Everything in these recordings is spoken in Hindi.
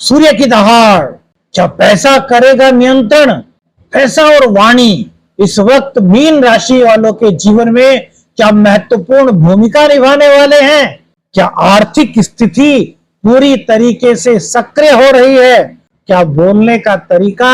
सूर्य की दहाड़, क्या पैसा करेगा नियंत्रण? पैसा और वाणी इस वक्त मीन राशि वालों के जीवन में क्या महत्वपूर्ण भूमिका निभाने वाले हैं? क्या आर्थिक स्थिति पूरी तरीके से सक्रिय हो रही है? क्या बोलने का तरीका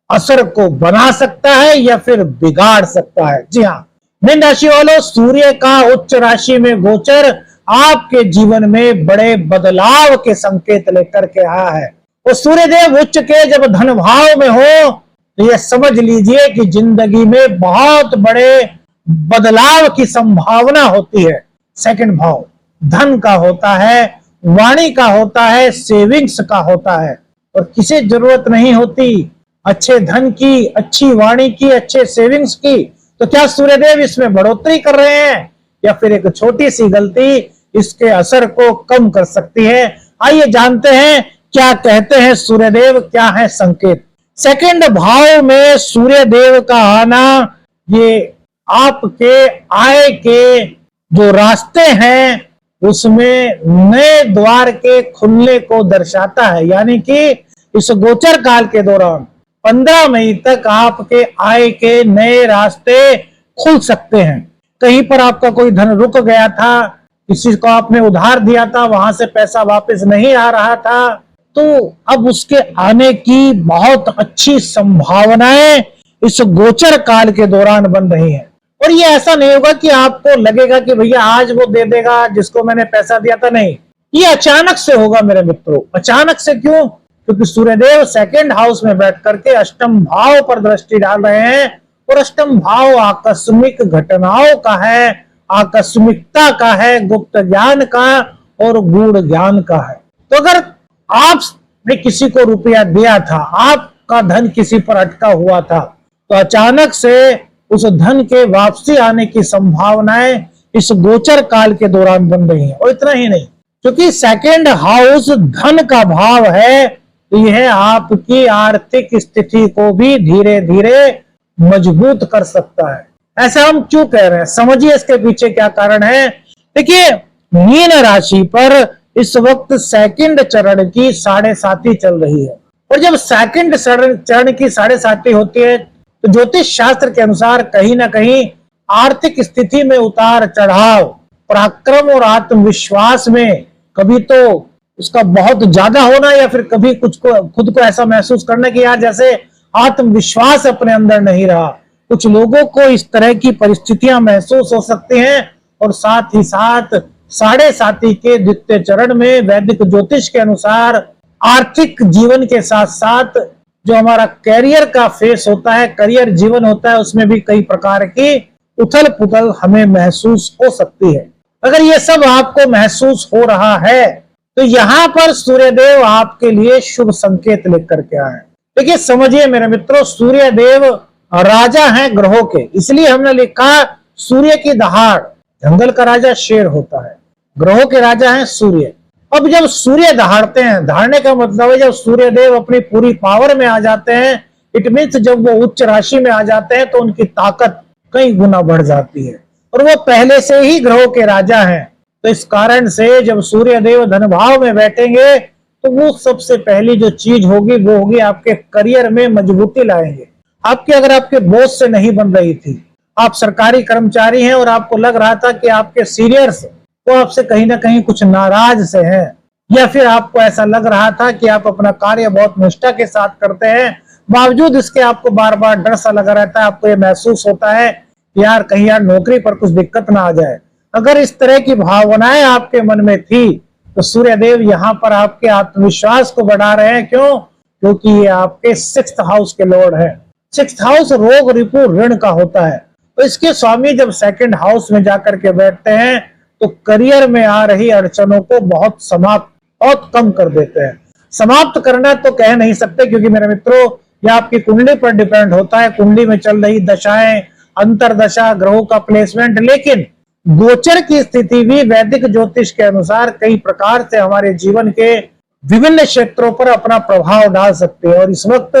असर को बना सकता है या फिर बिगाड़ सकता है? जी हाँ मीन राशि वालों, सूर्य का उच्च राशि में गोचर आपके जीवन में बड़े बदलाव के संकेत लेकर के आया है। और सूर्यदेव उच्च के जब धन भाव में हो तो यह समझ लीजिए कि जिंदगी में बहुत बड़े बदलाव की संभावना होती है। सेकंड भाव धन का होता है, वाणी का होता है, सेविंग्स का होता है। और किसी जरूरत नहीं होती अच्छे धन की, अच्छी वाणी की, अच्छे सेविंग्स की। तो क्या सूर्यदेव इसमें बढ़ोतरी कर रहे हैं या फिर एक छोटी सी गलती इसके असर को कम कर सकती है? आइए जानते हैं क्या कहते हैं सूर्यदेव, क्या है संकेत। सेकंड भाव में सूर्यदेव का आना ये आपके आय के जो रास्ते हैं उसमें नए द्वार के खुलने को दर्शाता है। यानी कि इस गोचर काल के दौरान 15 मई तक आपके आय के नए रास्ते खुल सकते हैं। कहीं पर आपका कोई धन रुक गया था, किसी को आपने उधार दिया था, वहां से पैसा वापस नहीं आ रहा था, तो अब उसके आने की बहुत अच्छी संभावनाएं इस गोचर काल के दौरान बन रही हैं। और ये ऐसा नहीं होगा कि आपको लगेगा कि भैया आज वो दे देगा जिसको मैंने पैसा दिया था, नहीं, ये अचानक से होगा मेरे मित्रों। अचानक से क्यों? क्योंकि सूर्यदेव सेकंड हाउस में बैठ करके अष्टम भाव पर दृष्टि डाल रहे हैं। और अष्टम भाव आकस्मिक घटनाओं का है, आकस्मिकता का है, गुप्त ज्ञान का और गूढ़ ज्ञान का है। तो अगर आपने किसी को रुपया दिया था, आपका धन किसी पर अटका हुआ था, तो अचानक से उस धन के वापसी आने की संभावनाएं इस गोचर काल के दौरान बन रही हैं। और इतना ही नहीं, क्योंकि सेकंड हाउस धन का भाव है, तो यह आपकी आर्थिक स्थिति को भी धीरे धीरे मजबूत कर सकता है। ऐसा हम क्यों कह रहे हैं, समझिए इसके पीछे क्या कारण है। देखिए मीन राशि पर इस वक्त सेकंड चरण की 7.5 चल रही है। और जब सेकंड चरण की 7.5 होती है तो ज्योतिष शास्त्र के अनुसार कहीं ना कहीं आर्थिक स्थिति में उतार चढ़ाव, पराक्रम और आत्मविश्वास में कभी तो उसका बहुत ज्यादा होना या फिर कभी कुछ को खुद को ऐसा महसूस करना कि यार जैसे आत्मविश्वास अपने अंदर नहीं रहा। कुछ लोगों को इस तरह की परिस्थितियां महसूस हो सकती हैं। और साथ ही साथ 7.5 के द्वितीय चरण में वैदिक ज्योतिष के अनुसार आर्थिक जीवन के साथ साथ जो हमारा करियर का फेस होता है, करियर जीवन होता है, उसमें भी कई प्रकार की उथल पुथल हमें महसूस हो सकती है। अगर ये सब आपको महसूस हो रहा है तो यहां पर सूर्यदेव आपके लिए शुभ संकेत लेकर के आए। देखिए समझिए मेरे मित्रों, सूर्यदेव राजा हैं ग्रहों के, इसलिए हमने लिखा सूर्य की दहाड़। जंगल का राजा शेर होता है, ग्रहों के राजा हैं सूर्य। अब जब सूर्य दहाड़ते हैं, दहाड़ने का मतलब है जब सूर्यदेव अपनी पूरी पावर में आ जाते हैं, इट मीन्स जब वो उच्च राशि में आ जाते हैं तो उनकी ताकत कई गुना बढ़ जाती है। और वो पहले से ही ग्रहों के राजा हैं, तो इस कारण से जब सूर्यदेव धन भाव में बैठेंगे तो वो सबसे पहली जो चीज होगी वो होगी आपके करियर में मजबूती लाएंगे। आपके अगर आपके बॉस से नहीं बन रही थी, आप सरकारी कर्मचारी हैं और आपको लग रहा था कि आपके सीनियर्स वो आपसे कहीं ना कहीं कुछ नाराज से हैं, या फिर आपको ऐसा लग रहा था कि आप अपना कार्य बहुत निष्ठा के साथ करते हैं, बावजूद इसके आपको बार बार डर सा लगा रहता है, आपको ये महसूस होता है यार कहीं यार नौकरी पर कुछ दिक्कत ना आ जाए। अगर इस तरह की भावनाएं आपके मन में थी तो सूर्यदेव यहाँ पर आपके आत्मविश्वास को बढ़ा रहे हैं। क्यों? क्योंकि ये आपके 6th हाउस के लॉर्ड है। 6th हाउस रोग रिपु ऋण का होता है। तो इसके स्वामी जब 2nd हाउस में जाकर के बैठते हैं तो करियर में आ रही अड़चनों को बहुत कम कर देते हैं। समाप्त करना तो कह नहीं सकते, क्योंकि मेरे मित्रों यह आपकी कुंडली पर डिपेंड होता है, कुंडली में चल रही दशाएं, अंतरदशा, ग्रहों का प्लेसमेंट। लेकिन गोचर की स्थिति भी वैदिक ज्योतिष के अनुसार कई प्रकार से हमारे जीवन के विभिन्न क्षेत्रों पर अपना प्रभाव डाल सकते हैं। और इस वक्त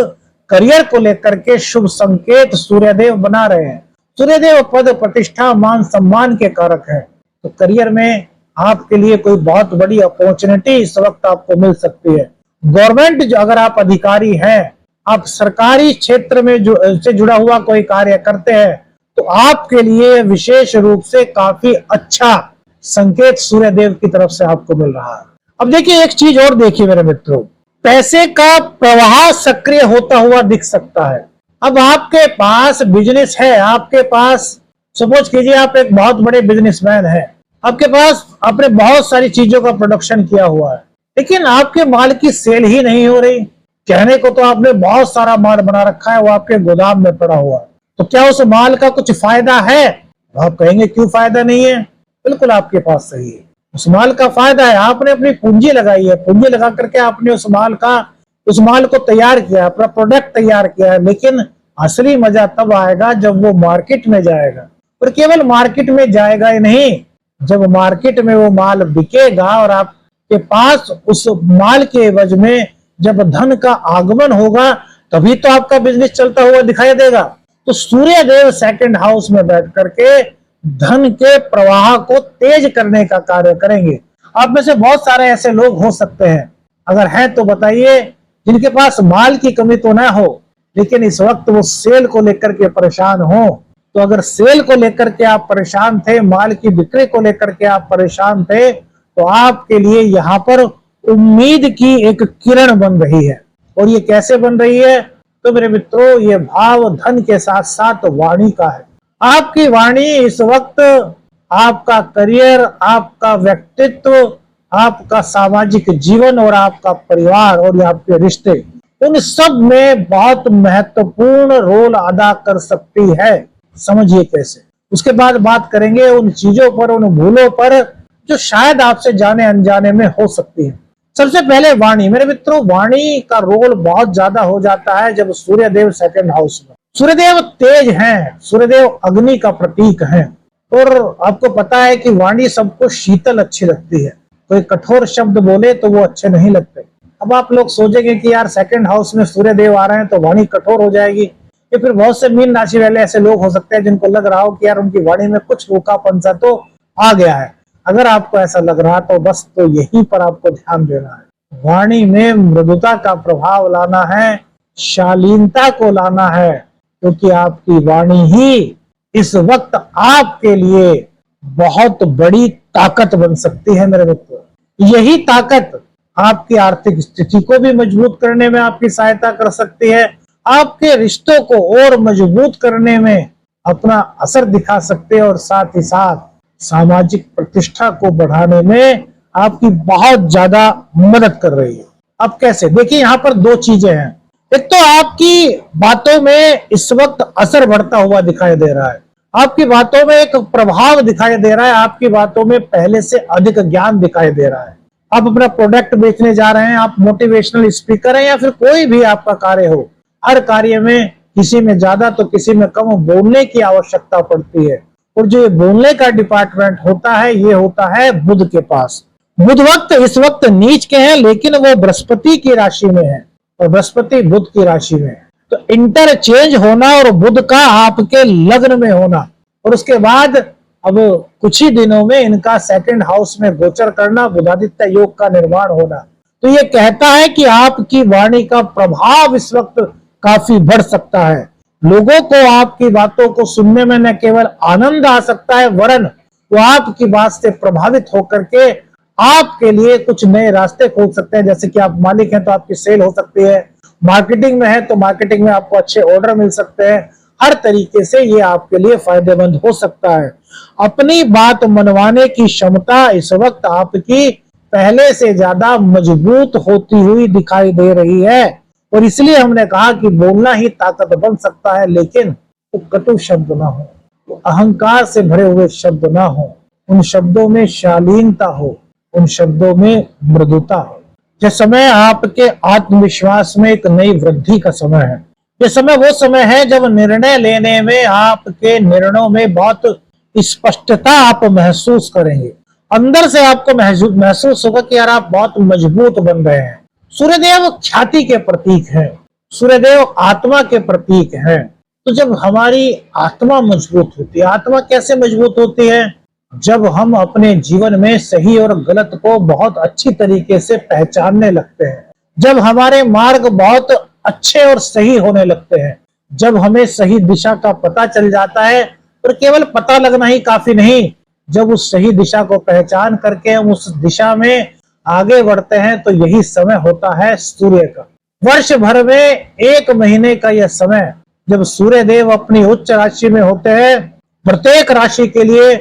करियर को लेकर के शुभ संकेत सूर्यदेव बना रहे हैं। सूर्यदेव पद, प्रतिष्ठा, मान सम्मान के कारक है। तो करियर में आपके लिए कोई बहुत बड़ी अपॉर्चुनिटी इस वक्त आपको मिल सकती है। गवर्नमेंट जो अगर आप अधिकारी हैं, आप सरकारी क्षेत्र में जो से जुड़ा हुआ कोई कार्य करते हैं, तो आपके लिए विशेष रूप से काफी अच्छा संकेत सूर्यदेव की तरफ से आपको मिल रहा है। अब देखिए एक चीज और देखिए मेरे मित्रों, पैसे का प्रवाह सक्रिय होता हुआ दिख सकता है। अब आपके पास बिजनेस है, आपके पास सपोज कीजिए आप एक बहुत बड़े बिजनेसमैन हैं, आपके पास आपने बहुत सारी चीजों का प्रोडक्शन किया हुआ है, लेकिन आपके माल की सेल ही नहीं हो रही। कहने को तो आपने बहुत सारा माल बना रखा है, वो आपके गोदाम में पड़ा हुआ है, तो क्या उस माल का कुछ फायदा है? आप कहेंगे क्यों फायदा नहीं है? बिल्कुल आपके पास सही है, उस माल का फायदा है। आपने अपनी पूंजी लगाई है, पूंजी लगा करके आपने उस माल को तैयार किया, अपना प्रोडक्ट तैयार किया है, लेकिन असली मजा तब आएगा जब वो मार्केट में जाएगा। और केवल मार्केट में जाएगा ही नहीं, जब मार्केट में वो माल बिकेगा और आपके पास उस माल के एवज में जब धन का आगमन होगा, तभी तो आपका बिजनेस चलता हुआ दिखाई देगा। तो सूर्यदेव सेकंड हाउस में बैठ करके धन के प्रवाह को तेज करने का कार्य करेंगे। आप में से बहुत सारे ऐसे लोग हो सकते हैं, अगर है तो बताइए, जिनके पास माल की कमी तो ना हो, लेकिन इस वक्त वो सेल को लेकर के परेशान हो। तो अगर सेल को लेकर के आप परेशान थे, माल की बिक्री को लेकर के आप परेशान थे, तो आपके लिए यहाँ पर उम्मीद की एक किरण बन रही है। और ये कैसे बन रही है? तो मेरे मित्रों, ये भाव धन के साथ साथ वाणी का है। आपकी वाणी इस वक्त आपका करियर, आपका व्यक्तित्व, आपका सामाजिक जीवन और आपका परिवार और आपके रिश्ते, उन सब में बहुत महत्वपूर्ण रोल अदा कर सकती है। समझिए कैसे। उसके बाद बात करेंगे उन चीजों पर, उन भूलों पर जो शायद आपसे जाने अनजाने में हो सकती है। सबसे पहले वाणी। मेरे मित्रों, वाणी का रोल बहुत ज्यादा हो जाता है जब सूर्यदेव सेकंड हाउस में। सूर्यदेव तेज हैं, सूर्यदेव अग्नि का प्रतीक हैं, और आपको पता है कि वाणी सबको शीतल अच्छी लगती है। कोई कठोर शब्द बोले तो वो अच्छे नहीं लगते। अब आप लोग सोचेंगे कि यार सेकंड हाउस में सूर्यदेव आ रहे हैं तो वाणी कठोर हो जाएगी। या फिर बहुत से मीन राशि वाले ऐसे लोग हो सकते हैं जिनको लग रहा हो कि यार उनकी वाणी में कुछ रूखापन सा तो आ गया है। अगर आपको ऐसा लग रहा तो बस तो यहीं पर आपको ध्यान देना है। वाणी में मृदुता का प्रभाव लाना है, शालीनता को लाना है, क्योंकि आपकी वाणी ही इस वक्त आपके लिए बहुत बड़ी ताकत बन सकती है मेरे मित्रों। यही ताकत आपकी आर्थिक स्थिति को भी मजबूत करने में आपकी सहायता कर सकती है, आपके रिश्तों को और मजबूत करने में अपना असर दिखा सकते हैं, और साथ ही साथ सामाजिक प्रतिष्ठा को बढ़ाने में आपकी बहुत ज्यादा मदद कर रही है। अब कैसे? देखिए यहाँ पर दो चीजें हैं। एक तो आपकी बातों में इस वक्त असर बढ़ता हुआ दिखाई दे रहा है, आपकी बातों में एक प्रभाव दिखाई दे रहा है, आपकी बातों में पहले से अधिक ज्ञान दिखाई दे रहा है। आप अपना प्रोडक्ट बेचने जा रहे हैं, आप मोटिवेशनल स्पीकर हैं, या फिर कोई भी आपका कार्य हो, हर कार्य में किसी में ज्यादा तो किसी में कम बोलने की आवश्यकता पड़ती है। और जो ये बोलने का डिपार्टमेंट होता है, ये होता है बुध के पास। बुध इस वक्त नीच के हैं, लेकिन वो बृहस्पति की राशि में है, और बृहस्पति बुध की राशि में है। तो इंटरचेंज होना और बुध का आपके लग्न में होना, और उसके बाद अब कुछ ही दिनों में इनका सेकंड हाउस में गोचर करना, बुधादित्य योग का निर्माण होना, तो ये कहता है कि आपकी वाणी का प्रभाव इस वक्त काफी बढ़ सकता है। लोगों को आपकी बातों को सुनने में न केवल आनंद आ सकता है, वरन वो आपकी बात से प्रभावित होकर के आपके लिए कुछ नए रास्ते खोल सकते हैं। जैसे कि आप मालिक हैं तो आपकी सेल हो सकती है, मार्केटिंग में है तो मार्केटिंग में आपको अच्छे ऑर्डर मिल सकते हैं। हर तरीके से ये आपके लिए फायदेमंद हो सकता है। अपनी बात मनवाने की क्षमता इस वक्त आपकी पहले से ज्यादा मजबूत होती हुई दिखाई दे रही है, और इसलिए हमने कहा कि बोलना ही ताकत बन सकता है, लेकिन वो कटु शब्द ना हो, वो अहंकार से भरे हुए शब्द ना हो, उन शब्दों में शालीनता हो, उन शब्दों में मृदुता हो। यह समय आपके आत्मविश्वास में एक नई वृद्धि का समय है। यह समय वो समय है जब निर्णय लेने में आपके निर्णयों में बहुत स्पष्टता आप महसूस करेंगे। अंदर से आपको महसूस होगा कि यार आप बहुत मजबूत बन रहे हैं। सूर्यदेव ख्याति के प्रतीक हैं, सूर्यदेव आत्मा के प्रतीक हैं। तो जब हमारी आत्मा मजबूत होती है, आत्मा कैसे मजबूत होती है? जब हम अपने जीवन में सही और गलत को बहुत अच्छी तरीके से पहचानने लगते हैं, जब हमारे मार्ग बहुत अच्छे और सही होने लगते हैं, जब हमें सही दिशा का पता चल जाता है, और केवल पता लगना ही काफी नहीं, जब उस सही दिशा को पहचान करके हम उस दिशा में आगे बढ़ते हैं, तो यही समय होता है सूर्य का। वर्ष भर में एक महीने का यह समय जब सूर्य देव अपनी उच्च राशि में होते हैं, प्रत्येक राशि के लिए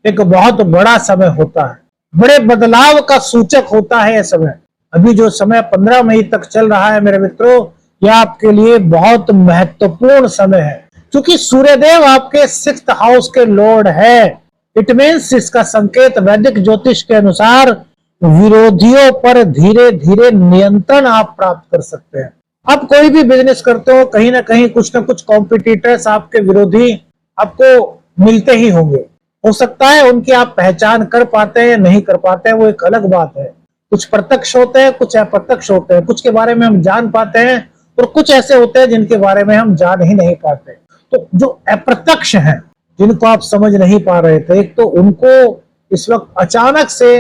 एक बहुत बड़ा समय होता है, बड़े बदलाव का सूचक होता है यह समय। अभी जो समय 15 मई तक चल रहा है मेरे मित्रों, यह आपके लिए बहुत महत्वपूर्ण समय है, क्योंकि सूर्यदेव आपके 6th हाउस के लॉर्ड है। इट मीन्स, इसका संकेत वैदिक ज्योतिष के अनुसार विरोधियों पर धीरे धीरे नियंत्रण आप प्राप्त कर सकते हैं। आप कोई भी बिजनेस करते हो, कहीं ना कहीं कुछ ना कुछ कॉम्पिटिटर्स, आपके विरोधी आपको मिलते ही होंगे। हो सकता है उनकी आप पहचान कर पाते हैं, नहीं कर पाते हैं, वो एक अलग बात है। कुछ प्रत्यक्ष होते हैं, कुछ अप्रत्यक्ष होते हैं, कुछ के बारे में हम जान पाते हैं और कुछ ऐसे होते हैं जिनके बारे में हम जान ही नहीं पाते। तो जो अप्रत्यक्ष हैं, जिनको आप समझ नहीं पा रहे थे, तो उनको इस वक्त अचानक से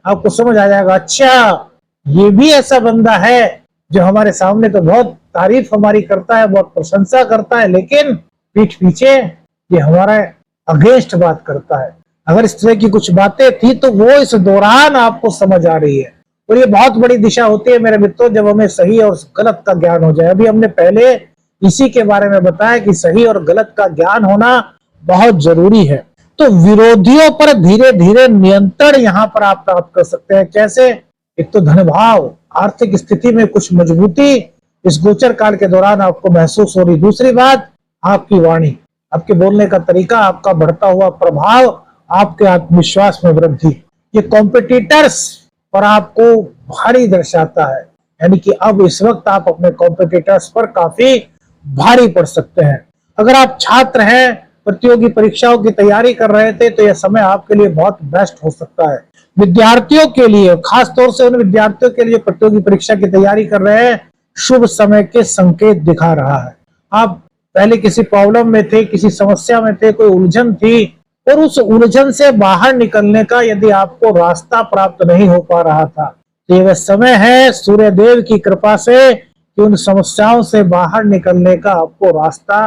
आपको समझ आ जाएगा, अच्छा ये भी ऐसा बंदा है जो हमारे सामने तो बहुत तारीफ हमारी करता है, बहुत प्रशंसा करता है, लेकिन पीठ पीछे ये हमारा अगेंस्ट बात करता है। अगर इस तरह की कुछ बातें थी तो वो इस दौरान आपको समझ आ रही है। और ये बहुत बड़ी दिशा होती है मेरे मित्रों, जब हमें सही और गलत का ज्ञान हो जाए। अभी हमने पहले इसी के बारे में बताया कि सही और गलत का ज्ञान होना बहुत जरूरी है। तो विरोधियों पर धीरे धीरे नियंत्रण यहाँ पर आप प्राप्त कर सकते हैं। कैसे? एक तो धन भाव, आर्थिक स्थिति में कुछ मजबूती इस गोचर काल के दौरान आपको महसूस हो रही। दूसरी बात, आपकी वाणी, आपके बोलने का तरीका, आपका बढ़ता हुआ प्रभाव, आपके आत्मविश्वास में वृद्धि, ये कॉम्पिटिटर्स पर आपको भारी दर्शाता है। यानी कि अब इस वक्त आप अपने कॉम्पिटिटर्स पर काफी भारी पड़ सकते हैं। अगर आप छात्र हैं, प्रतियोगी परीक्षाओं की तैयारी कर रहे थे, तो यह समय आपके लिए बहुत बेस्ट हो सकता है। विद्यार्थियों के लिए, खास तौर से उन विद्यार्थियों के लिए प्रतियोगी परीक्षा की तैयारी कर रहे हैं, शुभ समय के संकेत दिखा रहा है। आप पहले किसी प्रॉब्लम में थे, किसी समस्या में थे, कोई उलझन थी, और उस उलझन से बाहर निकलने का यदि आपको रास्ता प्राप्त नहीं हो पा रहा था, तो यह समय है सूर्य देव की कृपा से कि उन समस्याओं से बाहर निकलने का आपको रास्ता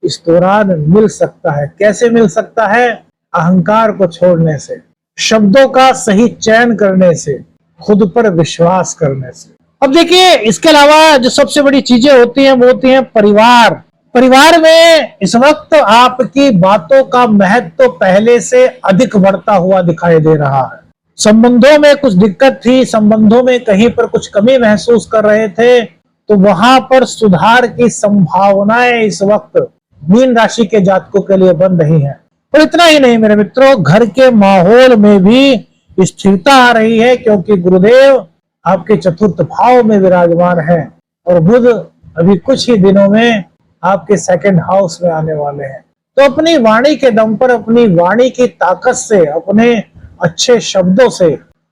इस दौरान मिल सकता है। कैसे मिल सकता है? अहंकार को छोड़ने से, शब्दों का सही चयन करने से, खुद पर विश्वास करने से। अब देखिए, इसके अलावा जो सबसे बड़ी चीजें होती हैं वो होती हैं परिवार। परिवार में इस वक्त आपकी बातों का महत्व पहले से अधिक बढ़ता हुआ दिखाई दे रहा है। संबंधों में कुछ दिक्कत थी, संबंधों में कहीं पर कुछ कमी महसूस कर रहे थे, तो वहां पर सुधार की संभावनाएं इस वक्त मीन राशि के जातकों के लिए बन रही हैं। और इतना ही नहीं मेरे मित्रों, घर के माहौल में भी स्थिरता आ रही है, क्योंकि गुरुदेव आपके 4th भाव में विराजमान है और बुध अभी कुछ ही दिनों में आपके 2nd हाउस में आने वाले हैं। तो अपनी वाणी के दम पर, अपनी वाणी की ताकत से, अपने अच्छे शब्दों से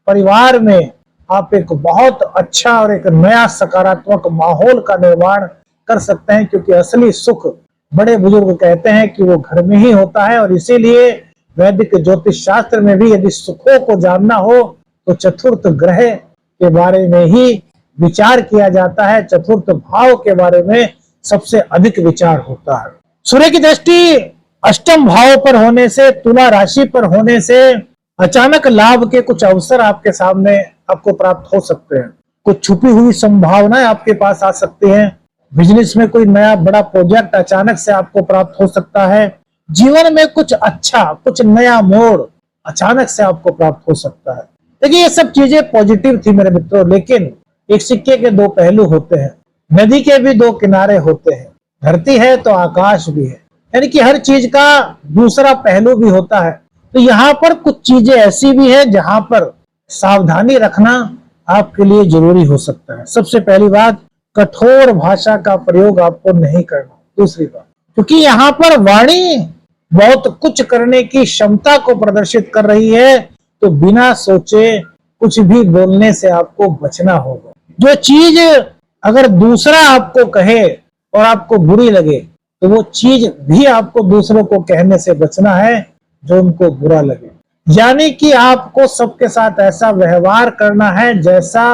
परिवार में आप एक बहुत अच्छा और एक नया सकारात्मक माहौल का निर्माण कर सकते हैं, क्योंकि असली सुख, बड़े बुजुर्ग कहते हैं कि वो घर में ही होता है। और इसीलिए वैदिक ज्योतिष शास्त्र में भी यदि सुखों को जानना हो तो 4th ग्रह के बारे में ही विचार किया जाता है, 4th भाव के बारे में सबसे अधिक विचार होता है। सूर्य की दृष्टि 8म भाव पर होने से, तुला राशि पर होने से अचानक लाभ के कुछ अवसर आपके सामने आपको प्राप्त हो सकते हैं। कुछ छुपी हुई संभावनाएं आपके पास आ सकती हैं। बिजनेस में कोई नया बड़ा प्रोजेक्ट अचानक से आपको प्राप्त हो सकता है। जीवन में कुछ अच्छा, कुछ नया मोड़ अचानक से आपको प्राप्त हो सकता है। देखिए, ये सब चीजें पॉजिटिव थी मेरे मित्रों, लेकिन एक सिक्के के 2 पहलू होते हैं। नदी के भी 2 किनारे होते हैं। धरती है तो आकाश भी है, यानी कि हर चीज का दूसरा पहलू भी होता है। तो यहाँ पर कुछ चीजें ऐसी भी है जहां पर सावधानी रखना आपके लिए जरूरी हो सकता है। सबसे पहली बात, कठोर भाषा का प्रयोग आपको नहीं करना। दूसरी बात, क्योंकि यहाँ पर वाणी बहुत कुछ करने की क्षमता को प्रदर्शित कर रही है, तो बिना सोचे कुछ भी बोलने से आपको बचना होगा। जो चीज अगर दूसरा आपको कहे और आपको बुरी लगे, तो वो चीज भी आपको दूसरों को कहने से बचना है जो उनको बुरा लगे। यानी कि आपको सबके साथ ऐसा व्यवहार करना है जैसा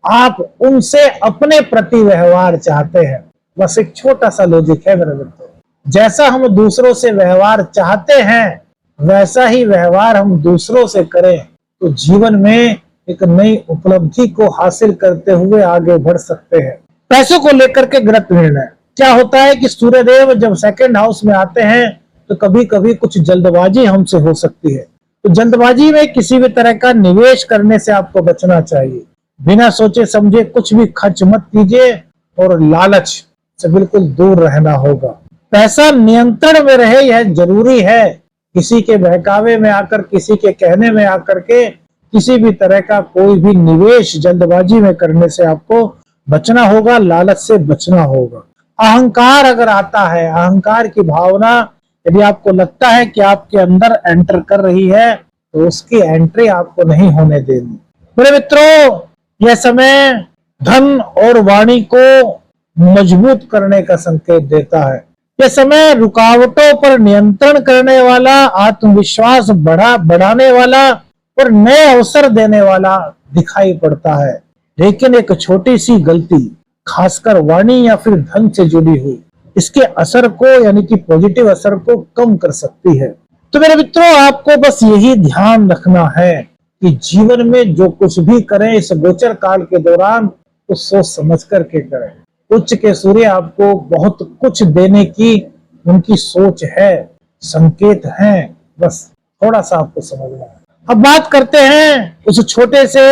आप उनसे अपने प्रति व्यवहार चाहते हैं। बस एक छोटा सा लॉजिक है मेरे मित्रों। जैसा हम दूसरों से व्यवहार चाहते हैं वैसा ही व्यवहार हम दूसरों से करें तो जीवन में एक नई उपलब्धि को हासिल करते हुए आगे बढ़ सकते हैं। पैसों को लेकर के गलत निर्णय। क्या होता है कि सूर्यदेव जब सेकंड हाउस में आते हैं तो कभी कभी कुछ जल्दबाजी हमसे हो सकती है। तो जल्दबाजी में किसी भी तरह का निवेश करने से आपको बचना चाहिए। बिना सोचे समझे कुछ भी खर्च मत कीजिए और लालच से बिल्कुल दूर रहना होगा। पैसा नियंत्रण में रहे यह जरूरी है। किसी के बहकावे में आकर, किसी के कहने में आकर के किसी भी तरह का कोई भी निवेश जल्दबाजी में करने से आपको बचना होगा, लालच से बचना होगा। अहंकार अगर आता है, अहंकार की भावना यदि आपको लगता है कि आपके अंदर एंटर कर रही है तो उसकी एंट्री आपको नहीं होने देनी। मेरे मित्रों, यह समय धन और वाणी को मजबूत करने का संकेत देता है। यह समय रुकावटों पर नियंत्रण करने वाला, आत्मविश्वास बढ़ाने वाला और नए अवसर देने वाला दिखाई पड़ता है। लेकिन एक छोटी सी गलती, खासकर वाणी या फिर धन से जुड़ी हुई, इसके असर को यानी कि पॉजिटिव असर को कम कर सकती है। तो मेरे मित्रों, आपको बस यही ध्यान रखना है कि जीवन में जो कुछ भी करें इस गोचर काल के दौरान तो सोच समझ करके करें। उच्च के सूर्य आपको बहुत कुछ देने की उनकी सोच है, संकेत हैं, बस थोड़ा सा आपको समझना है। अब बात करते हैं उस छोटे से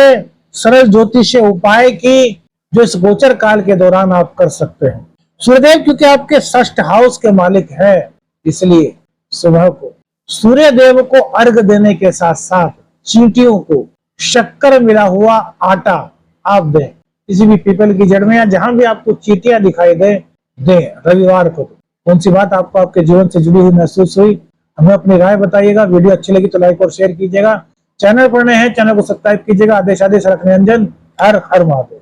सरल ज्योतिषीय उपाय की जो इस गोचर काल के दौरान आप कर सकते हैं। सूर्यदेव क्योंकि आपके षष्ठ हाउस के मालिक है, इसलिए सुबह को सूर्य देव को अर्घ देने के साथ साथ चींटियों को शक्कर मिला हुआ आटा आप दें। किसी भी पीपल की जड़ में या जहां भी आपको चींटियां दिखाई दे रविवार को। कौन सी बात आपको आपके जीवन से जुड़ी हुई महसूस हुई, हमें अपनी राय बताइएगा। वीडियो अच्छी लगी तो लाइक और शेयर कीजिएगा। चैनल पर नए हैं, चैनल को सब्सक्राइब कीजिएगा। आदेश रखने अंजन। हर हर महादेव।